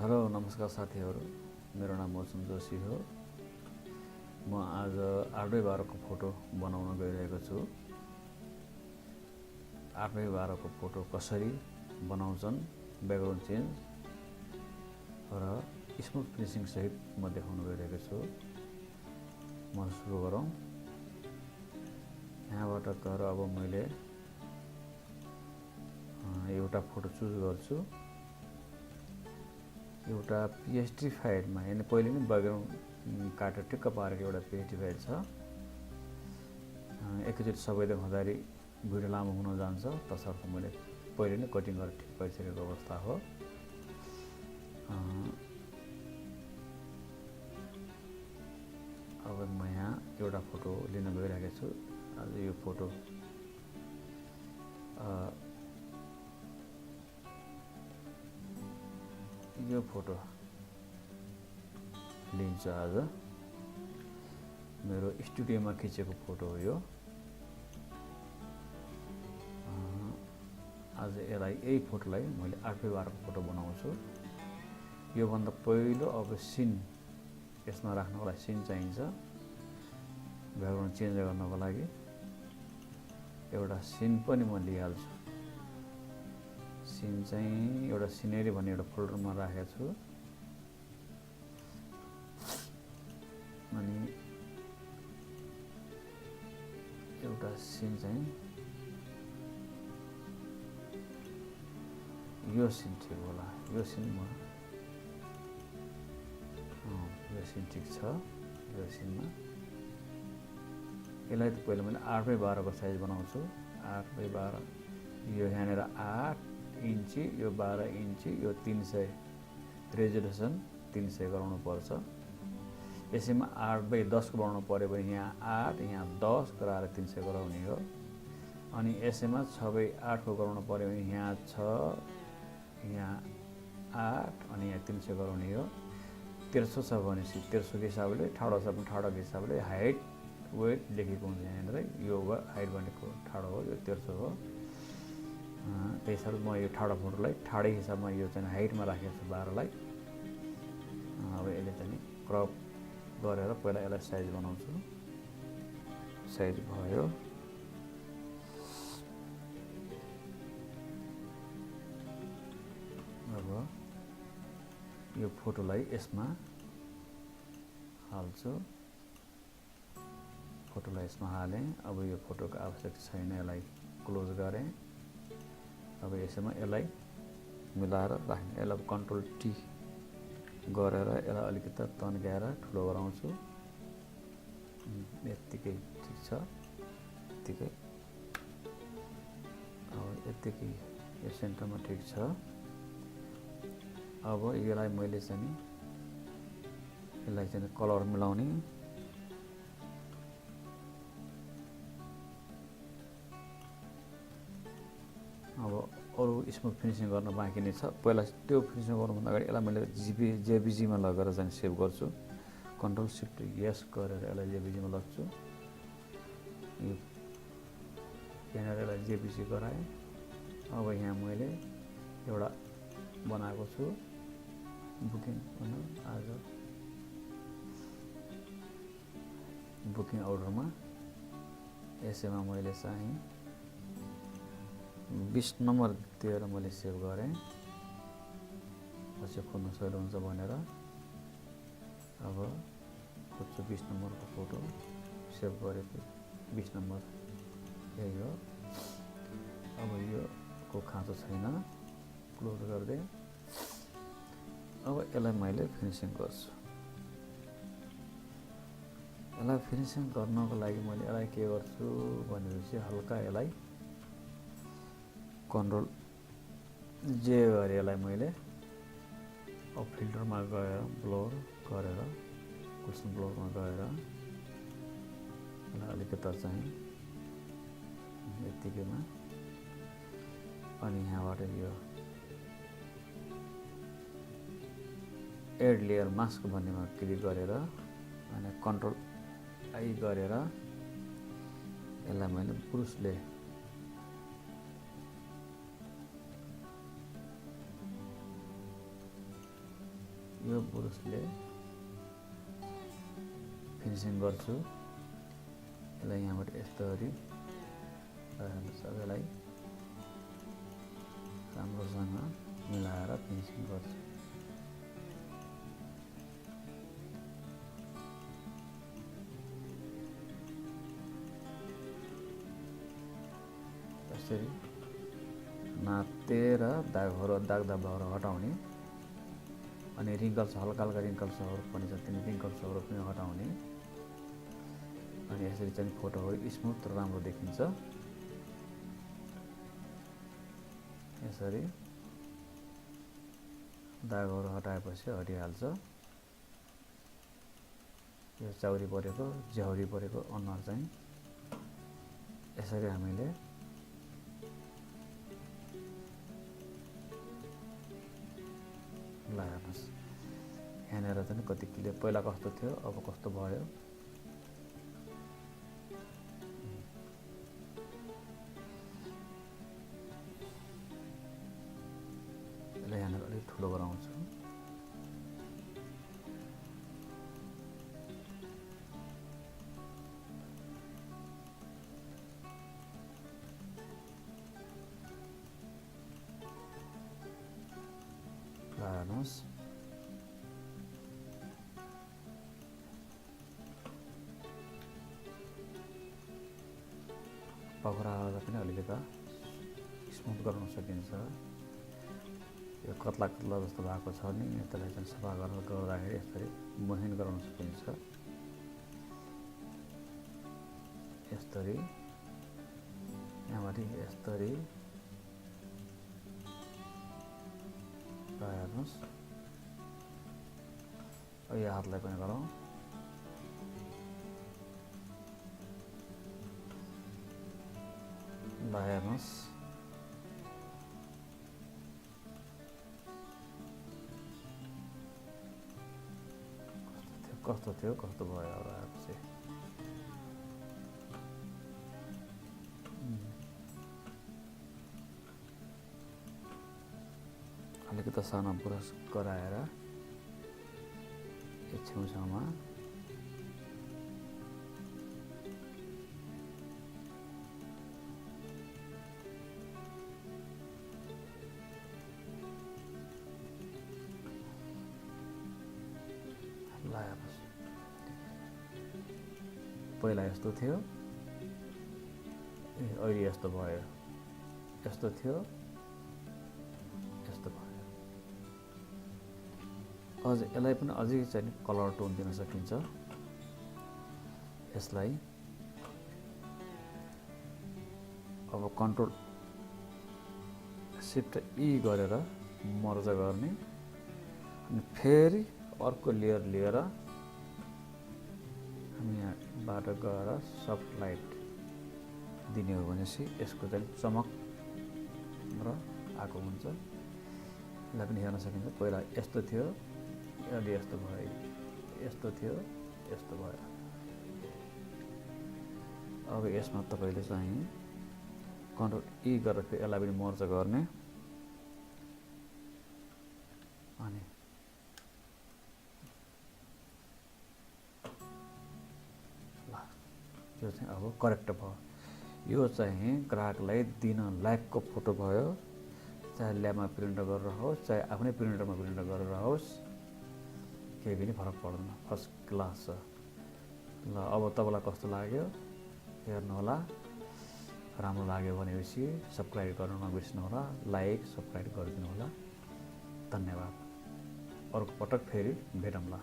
Hello नमस्कार साथीहरू, मेरो नाम मौसम जोशी हो। म आज 8/12 को फोटो बनाउन गइरहेको छु। 8/12 को फोटो कसरी बनाउँछन्, ब्याकग्राउन्ड चेन्ज र स्मुथ फिनिसिङ सहित म देखाउन गइरहेको छु। म सुरु गरौँ। यहाँबाट गएर अब मैले एउटा फोटो चुज गर्छु। एउटा पीएचडी फाइलमा, यानी पहिले नै ब्याकग्राउन्ड काटेर ठिक्क पारेको एउटा पीएचडी फाइल छ। एकैचोटि सबै देखाउँदाखेरि भिडियो लामो हुन जान्छ, तसर्थ मैले पहिले नै कटिङ गरेर ठिक पारिसकेको अवस्था हो। अब म यहाँ एउटा फोटो लिन गइरहेको छु। आज यो फोटो लिन्छु। आज मेरो स्टुडियोमा खिचेको फोटो हो यो। आज यही फोटोलाई मैले 8/12 को फोटो बनाउँछु। योभन्दा पहिलो अब सिन, यसमा राख्नको लागि सिन चाहिन्छ। ब्याकग्राउन्ड चेन्ज गर्नको लागि एउटा सिन पनि म लिइहाल्छु। सिन चाहिँ एउटा सिनेरी भन्ने एउटा फोल्डरमा राखेको छु। अनि एउटा सिन चाहिँ यो सिन ठिक होला। यो सिन ठिक छ। यो सिनमा यसलाई त पहिला मैले 8/12 को साइज बनाउँछु। 8/12 यो यहाँनिर 8 इन्ची, यो 12 इन्ची, यो 300 रेजोल्युसन 300 गराउनु पर्छ। यसैमा 8/10 को बनाउनु पर्यो भने यहाँ 8 यहाँ 10 गराएर 300 गराउने हो। अनि यसैमा 6/8 को गराउनु पर्यो भने यहाँ 6 यहाँ 8 अनि यहाँ 300 गराउने हो। 1300 छ भनेपछि 1300 को हिसाबले, ठाडो छ भने ठाडोको हिसाबले हाइट वेट लेखेको हुन्छ यहाँनिर। यो हाइट भनेको ठाडो हो, यो 1300 हो। त्यही हिसाबले म यो ठाडो फोटोलाई ठाडै हिसाबमा यो चाहिँ हाइटमा राखेको छु 12लाई। अब यसले चाहिँ क्रप गरेर पहिला यसलाई साइज बनाउँछु। साइज भयो। अब यो फोटोलाई यसमा हाल्छु। फोटोलाई यसमा हालेँ। अब यो फोटोको आवश्यक छैन, यसलाई क्लोज गरेँ। अब यसैमा यसलाई मिलाएर राख्ने। यसलाई कन्ट्रोल टी गरेर यसलाई अलिकति तन्काएर ठुलो गराउँछु। यत्तिकै ठिक छ। यत्तिकै। अब यत्तिकै यो सेन्टरमा ठिक छ। अब यसलाई मैले चाहिँ कलर मिलाउने। अब अरू स्मुथ फिनिसिङ गर्न बाँकी नै छ। पहिला त्यो फिनिसिङ गर्नुभन्दा अगाडि यसलाई मैले जेबिजीमा लगेर चाहिँ सेभ गर्छु। कन्ट्रोल सिफ्ट यस गरेर यसलाई जेबिजीमा लग्छु। यहाँनिर यसलाई जेबिजी गराएँ। अब यहाँ मैले एउटा बनाएको छु बुकिङ आज बुकिङ अर्डरमा। यसैमा मैले चाहिँ 20 नम्बर दिएर मैले सेभ गरेँ, पछि खोज्न सजिलो हुन्छ भनेर। अब खोज्छु 20 नम्बरको फोटो सेभ गरेको। 20 नम्बर यही हो। अब यो खाँचो छैन, क्लोज गरिदिएँ। अब यसलाई मैले फिनिसिङ गर्छु। यसलाई फिनिसिङ गर्नको लागि मैले यसलाई के गर्छु भनेपछि हल्का यसलाई कन्ट्रोल जे गरेँ। यसलाई मैले अब फिल्टरमा गएर ब्लर गरेर कुसन ब्लरमा गएर यसलाई अलिकति चाहिँ यत्तिकैमा। अनि यहाँबाट यो एड लेयर मास्क भन्नेमा क्लिक गरेर अनि कन्ट्रोल आई गरेर यसलाई मैले ब्रुसले यो ब्रुसले फिनिसिङ गर्छु। यसलाई यहाँबाट यस्तरी सबैलाई राम्रोसँग मिलाएर फिनिसिङ गर्छु। यसरी नातेर दागहरू दागधब्बाहरू हटाउने अनि रिङ्कल्स हल्का रिङ्कल्सहरू पनि छ, तिन रिङ्कल्सहरू पनि हटाउने अनि यसरी चाहिँ फोटोहरू स्मुथ र राम्रो देखिन्छ। यसरी दागहरू हटाएपछि हटिहाल्छ। यो चाउरी परेको झ्याउरी परेको अनुहार चाहिँ यसरी हामीले ल हेर्नुहोस् यहाँनिर चाहिँ कति क्लियर, पहिला कस्तो थियो अब कस्तो भयो। यसलाई यहाँनिर अलिक ठुलो गराउँछु। हेर्नुहोस् पक्राहरूलाई पनि अलिकति स्मुथ गराउन सकिन्छ। यो कत्ला कत्ला जस्तो भएको छ नि त्यसलाई चाहिँ सफा गर्दाखेरि यसरी मसिन गराउन सकिन्छ। यसरी यहाँबाट यसरी हेर्नुहोस्। यो हातलाई पनि गरौँ। ल हेर्नुहोस् कस्तो थियो कस्तो भयो अब आएपछि। अलिकति सानो ब्रस गराएर यो छेउछाउमा लगाएपछि पहिला यस्तो थियो, अहिले यस्तो भयो, यस्तो थियो यस्तो भयो। अझ यसलाई पनि अझै चाहिँ कलर टोन दिन सकिन्छ। यसलाई अब कन्ट्रोल शिफ्ट ई गरेर मर्ज गर्ने अनि फेरि अर्को लेयर लिएर हामी यहाँबाट गएर सफ्ट लाइट दिने हो भनेपछि यसको चाहिँ चमक र आएको हुन्छ। यसलाई पनि हेर्न सकिन्छ। पहिला यस्तो थियो अहिले यस्तो भयो, यस्तो थियो यस्तो भयो। अब यसमा तपाईँले चाहिँ कन्ट्रोल ई गरेर फेरि यसलाई पनि मर्ज गर्ने अनि यो चाहिँ अब करेक्ट भयो। यो चाहिँ ग्राहकलाई दिन लायकको फोटो भयो। चाहे ल्याबमा प्रिन्ट गरेर होस् चाहे आफ्नै प्रिन्टरमा प्रिन्ट गरेर होस् केही पनि फरक पर्दैन, फर्स्ट क्लास छ। ल अब तपाईँलाई कस्तो लाग्यो हेर्नुहोला। राम्रो लाग्यो भनेपछि सब्सक्राइब गर्नु नबिर्सिनुहोला, लाइक सब्सक्राइब गरिदिनु होला। धन्यवाद। अर्को पटक फेरि भेटौँला।